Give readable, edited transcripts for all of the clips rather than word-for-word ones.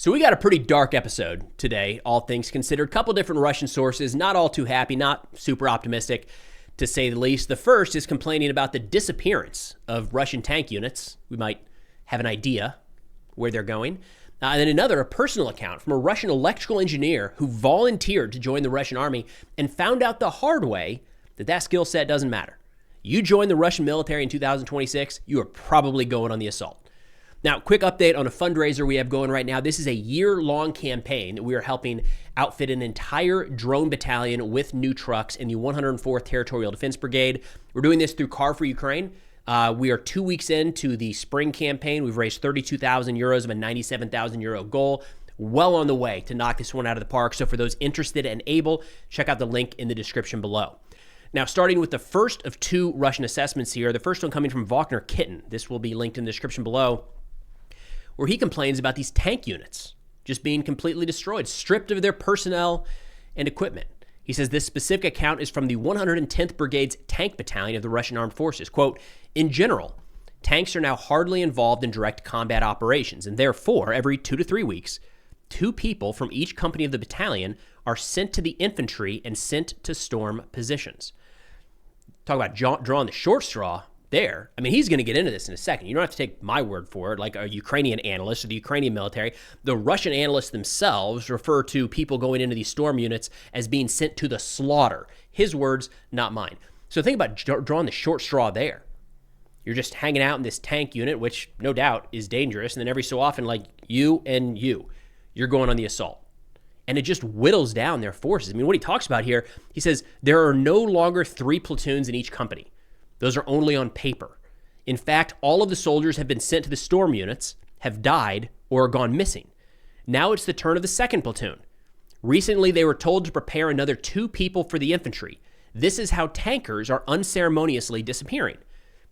So we got a pretty dark episode today, all things considered. Couple different Russian sources, not all too happy, not super optimistic, to say the least. The first is complaining about the disappearance of Russian tank units. We might have an idea where they're going. And then another, a personal account from a Russian electrical engineer who volunteered to join the Russian army and found out the hard way that skill set doesn't matter. You join the Russian military in 2026, you are probably going on the assault. Now, quick update on a fundraiser we have going right now. This is a year-long campaign that we are helping outfit an entire drone battalion with new trucks in the 104th Territorial Defense Brigade. We're doing this through Car for Ukraine. We are 2 weeks into the spring campaign. We've raised 32,000 euros of a 97,000 euro goal. Well on the way to knock this one out of the park. So for those interested and able, check out the link in the description below. Now, starting with the first of two Russian assessments here, the first one coming from Wagner Kitten. This will be linked in the description below, where he complains about these tank units just being completely destroyed, stripped of their personnel and equipment. He says this specific account is from the 110th Brigade's Tank Battalion of the Russian Armed Forces. Quote, in general, tanks are now hardly involved in direct combat operations, and therefore, every 2 to 3 weeks, 2 people from each company of the battalion are sent to the infantry and sent to storm positions. Talk about drawing the short straw there. I mean, he's going to get into this in a second. You don't have to take my word for it, like a Ukrainian analyst or the Ukrainian military. The Russian analysts themselves refer to people going into these storm units as being sent to the slaughter. His words, not mine. So think about drawing the short straw there. You're just hanging out in this tank unit, which no doubt is dangerous. And then every so often, like you're going on the assault. And it just whittles down their forces. I mean, what he talks about here, he says there are no longer 3 platoons in each company. Those are only on paper. In fact, all of the soldiers have been sent to the storm units, have died, or are gone missing. Now it's the turn of the 2nd platoon. Recently, they were told to prepare another 2 people for the infantry. This is how tankers are unceremoniously disappearing.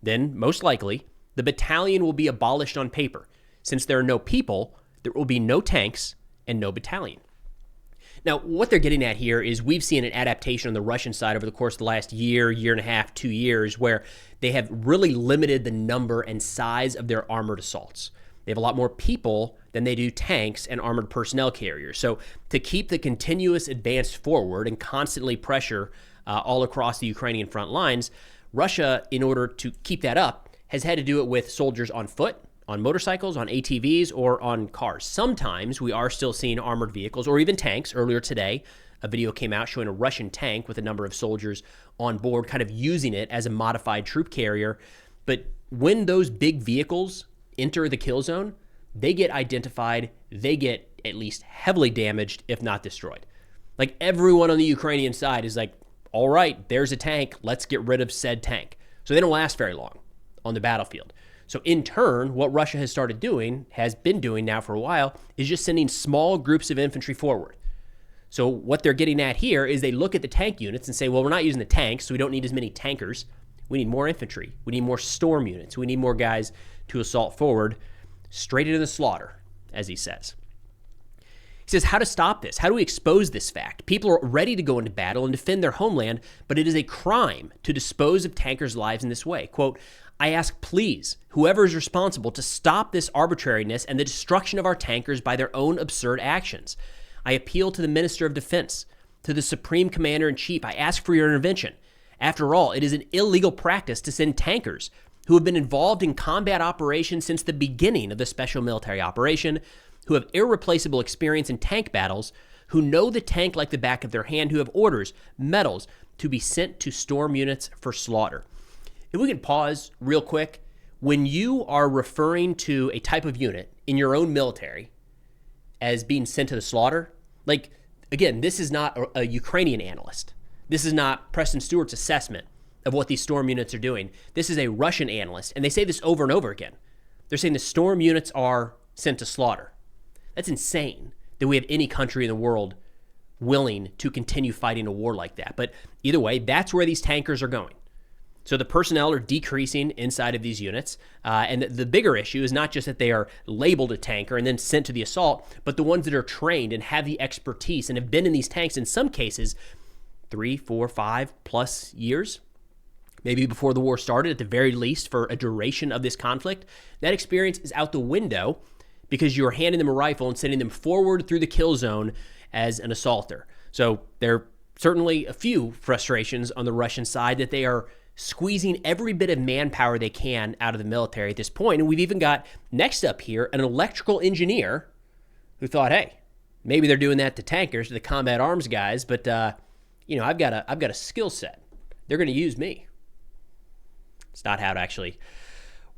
Then, most likely, the battalion will be abolished on paper. Since there are no people, there will be no tanks and no battalion. Now, what they're getting at here is we've seen an adaptation on the Russian side over the course of the last year and a half, 2 years, where they have really limited the number and size of their armored assaults. They have a lot more people than they do tanks and armored personnel carriers. So to keep the continuous advance forward and constantly pressure all across the Ukrainian front lines, Russia, in order to keep that up, has had to do it with soldiers on foot, on motorcycles, on ATVs, or on cars. Sometimes we are still seeing armored vehicles or even tanks. Earlier today, a video came out showing a Russian tank with a number of soldiers on board, kind of using it as a modified troop carrier. But when those big vehicles enter the kill zone, they get identified, they get at least heavily damaged, if not destroyed. Like everyone on the Ukrainian side is like, all right, there's a tank, let's get rid of said tank. So they don't last very long on the battlefield. So in turn, what Russia has started doing, has been doing now for a while, is just sending small groups of infantry forward. So what they're getting at here is they look at the tank units and say, well, we're not using the tanks, so we don't need as many tankers. We need more infantry. We need more storm units. We need more guys to assault forward, straight into the slaughter, as he says. He says, how to stop this? How do we expose this fact? People are ready to go into battle and defend their homeland, but it is a crime to dispose of tankers' lives in this way. Quote, I ask, please, whoever is responsible to stop this arbitrariness and the destruction of our tankers by their own absurd actions. I appeal to the Minister of Defense, to the Supreme Commander-in-Chief. I ask for your intervention. After all, it is an illegal practice to send tankers who have been involved in combat operations since the beginning of the special military operation, who have irreplaceable experience in tank battles, who know the tank like the back of their hand, who have orders, medals, to be sent to storm units for slaughter. If we can pause real quick, when you are referring to a type of unit in your own military as being sent to the slaughter, like, again, this is not a Ukrainian analyst. This is not Preston Stewart's assessment of what these storm units are doing. This is a Russian analyst, and they say this over and over again. They're saying the storm units are sent to slaughter. That's insane that we have any country in the world willing to continue fighting a war like that. But either way, that's where these tankers are going. So the personnel are decreasing inside of these units. And the bigger issue is not just that they are labeled a tanker and then sent to the assault, but the ones that are trained and have the expertise and have been in these tanks in some cases 3, 4, 5+ years, maybe before the war started, at the very least for a duration of this conflict. That experience is out the window because you're handing them a rifle and sending them forward through the kill zone as an assaulter. So there are certainly a few frustrations on the Russian side that they are squeezing every bit of manpower they can out of the military at this point. And we've even got next up here an electrical engineer who thought, hey, maybe they're doing that to tankers, to the combat arms guys, but I've got a skill set. They're going to use me. It's not how it actually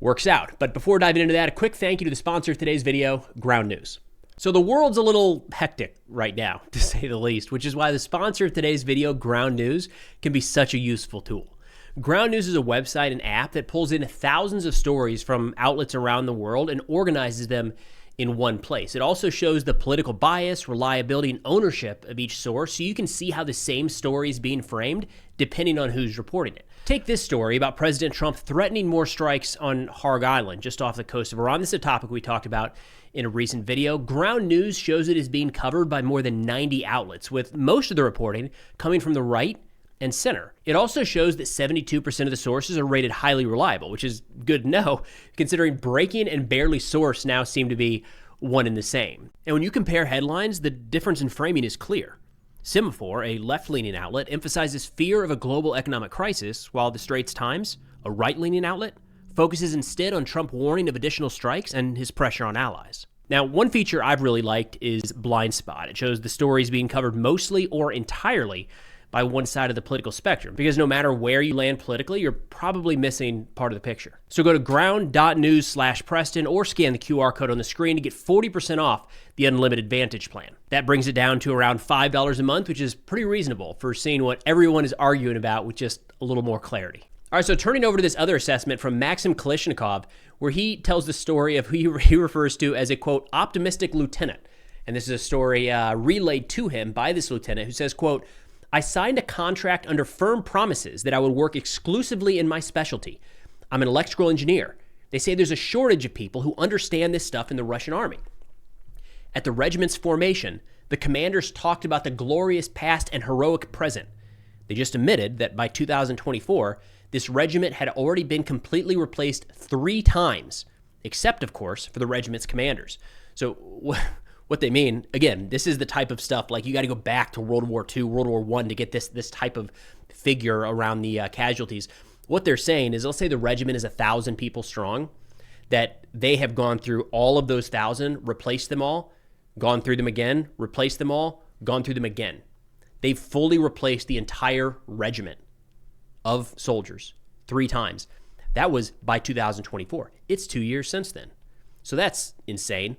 works out. But before diving into that, a quick thank you to the sponsor of today's video, Ground News. So the world's a little hectic right now, to say the least, which is why the sponsor of today's video, Ground News, can be such a useful tool. Ground News is a website and app that pulls in thousands of stories from outlets around the world and organizes them in one place. It also shows the political bias, reliability, and ownership of each source, so you can see how the same story is being framed depending on who's reporting it. Take this story about President Trump threatening more strikes on Harg Island, just off the coast of Iran. This is a topic we talked about in a recent video. Ground News shows it is being covered by more than 90 outlets, with most of the reporting coming from the right and center. It also shows that 72% of the sources are rated highly reliable, which is good to know, considering breaking and barely sourced now seem to be one and the same. And when you compare headlines, the difference in framing is clear. Semaphore, a left-leaning outlet, emphasizes fear of a global economic crisis, while the Straits Times, a right-leaning outlet, focuses instead on Trump warning of additional strikes and his pressure on allies. Now, one feature I've really liked is Blind Spot. It shows the stories being covered mostly or entirely by one side of the political spectrum, because no matter where you land politically, you're probably missing part of the picture. So go to ground.news/Preston or scan the QR code on the screen to get 40% off the Unlimited Vantage plan. That brings it down to around $5 a month, which is pretty reasonable for seeing what everyone is arguing about with just a little more clarity. All right, so turning over to this other assessment from Maxim Kalishnikov, where he tells the story of who he refers to as a, quote, optimistic lieutenant. And this is a story relayed to him by this lieutenant who says, quote, I signed a contract under firm promises that I would work exclusively in my specialty. I'm an electrical engineer. They say there's a shortage of people who understand this stuff in the Russian army. At the regiment's formation, the commanders talked about the glorious past and heroic present. They just admitted that by 2024, this regiment had already been completely replaced 3 times, except, of course, for the regiment's commanders. So what they mean, again, this is the type of stuff, like you got to go back to World War II, World War I to get this type of figure around the casualties. What they're saying is, let's say the regiment is 1,000 people strong, that they have gone through all of those 1,000, replaced them all, gone through them again, replaced them all, gone through them again. They've fully replaced the entire regiment of soldiers 3 times. That was by 2024. It's 2 years since then. So that's insane.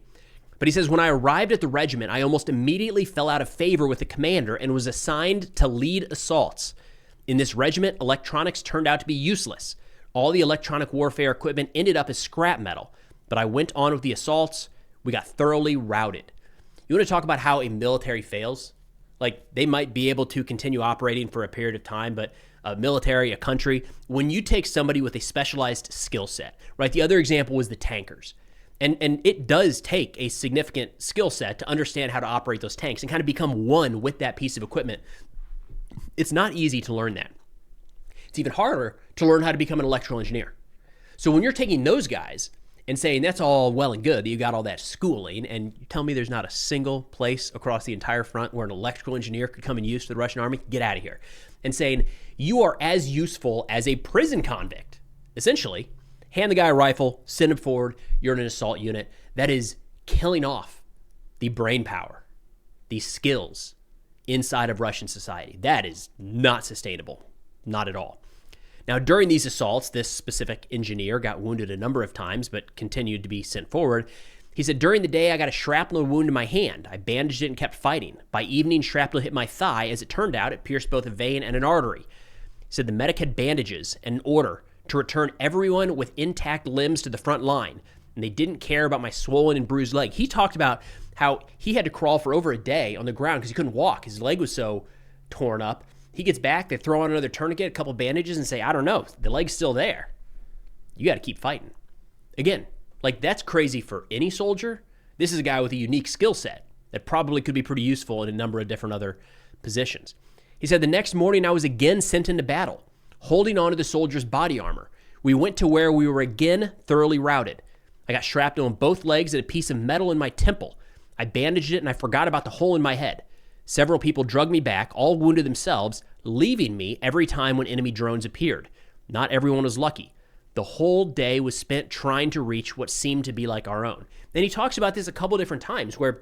But he says, when I arrived at the regiment, I almost immediately fell out of favor with the commander and was assigned to lead assaults. In this regiment, electronics turned out to be useless. All the electronic warfare equipment ended up as scrap metal. But I went on with the assaults. We got thoroughly routed. You want to talk about how a military fails? Like, they might be able to continue operating for a period of time, but a military, a country, when you take somebody with a specialized skill set, right? The other example was the tankers. And it does take a significant skill set to understand how to operate those tanks and kind of become one with that piece of equipment. It's not easy to learn that. It's even harder to learn how to become an electrical engineer. So when you're taking those guys and saying that's all well and good that you got all that schooling, and you tell me there's not a single place across the entire front where an electrical engineer could come and use for the Russian army, get out of here. And saying you are as useful as a prison convict, essentially. Hand the guy a rifle, send him forward, you're in an assault unit. That is killing off the brain power, the skills inside of Russian society. That is not sustainable, not at all. Now, during these assaults, this specific engineer got wounded a number of times, but continued to be sent forward. He said, during the day, I got a shrapnel wound in my hand. I bandaged it and kept fighting. By evening, shrapnel hit my thigh. As it turned out, it pierced both a vein and an artery. He said the medic had bandages and an order to return everyone with intact limbs to the front line, and they didn't care about my swollen and bruised leg. He talked about how he had to crawl for over a day on the ground because he couldn't walk. His leg was so torn up. He gets back, they throw on another tourniquet, a couple bandages, and say, I don't know, the leg's still there. You got to keep fighting. Again, like, that's crazy for any soldier. This is a guy with a unique skill set that probably could be pretty useful in a number of different other positions. He said, the next morning I was again sent into battle, holding on to the soldier's body armor. We went to where we were again thoroughly routed. I got shrapnel in both legs and a piece of metal in my temple. I bandaged it and I forgot about the hole in my head. Several people drug me back, all wounded themselves, leaving me every time when enemy drones appeared. Not everyone was lucky. The whole day was spent trying to reach what seemed to be like our own. And he talks about this a couple different times where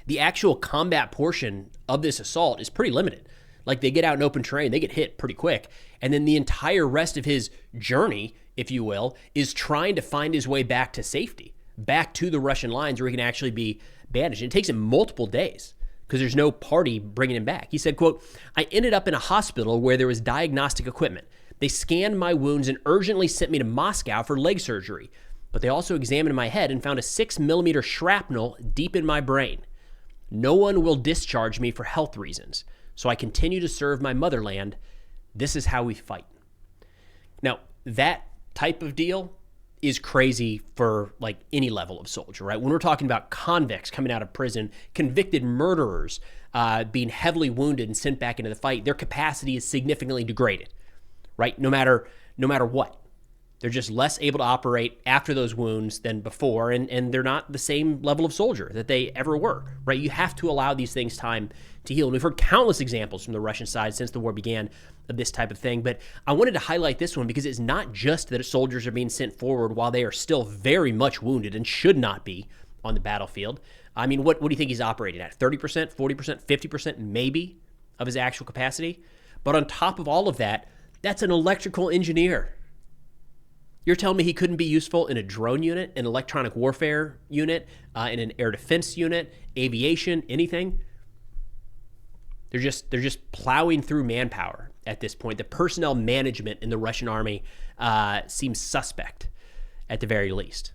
the actual combat portion of this assault is pretty limited. Like they get out in open terrain, they get hit pretty quick. And then the entire rest of his journey, if you will, is trying to find his way back to safety, back to the Russian lines where he can actually be bandaged. And it takes him multiple days because there's no party bringing him back. He said, quote, I ended up in a hospital where there was diagnostic equipment. They scanned my wounds and urgently sent me to Moscow for leg surgery. But they also examined my head and found a 6mm shrapnel deep in my brain. No one will discharge me for health reasons, so I continue to serve my motherland. This is how we fight. Now, that type of deal is crazy for like any level of soldier, right? When we're talking about convicts coming out of prison, convicted murderers being heavily wounded and sent back into the fight, their capacity is significantly degraded, right? No matter what. They're just less able to operate after those wounds than before, and they're not the same level of soldier that they ever were, right? You have to allow these things time to heal. And we've heard countless examples from the Russian side since the war began of this type of thing. But I wanted to highlight this one because it's not just that soldiers are being sent forward while they are still very much wounded and should not be on the battlefield. I mean, what do you think he's operating at? 30%, 40%, 50% maybe of his actual capacity? But on top of all of that, that's an electrical engineer. You're telling me he couldn't be useful in a drone unit, an electronic warfare unit, in an air defense unit, aviation, anything? They're just plowing through manpower at this point. The personnel management in the Russian army seems suspect at the very least.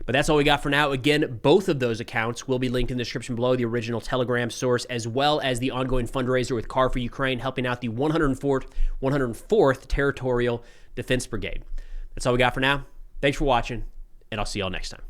But that's all we got for now. Again, both of those accounts will be linked in the description below, the original Telegram source, as well as the ongoing fundraiser with Car for Ukraine, helping out the 104th Territorial Defense Brigade. That's all we got for now. Thanks for watching, and I'll see y'all next time.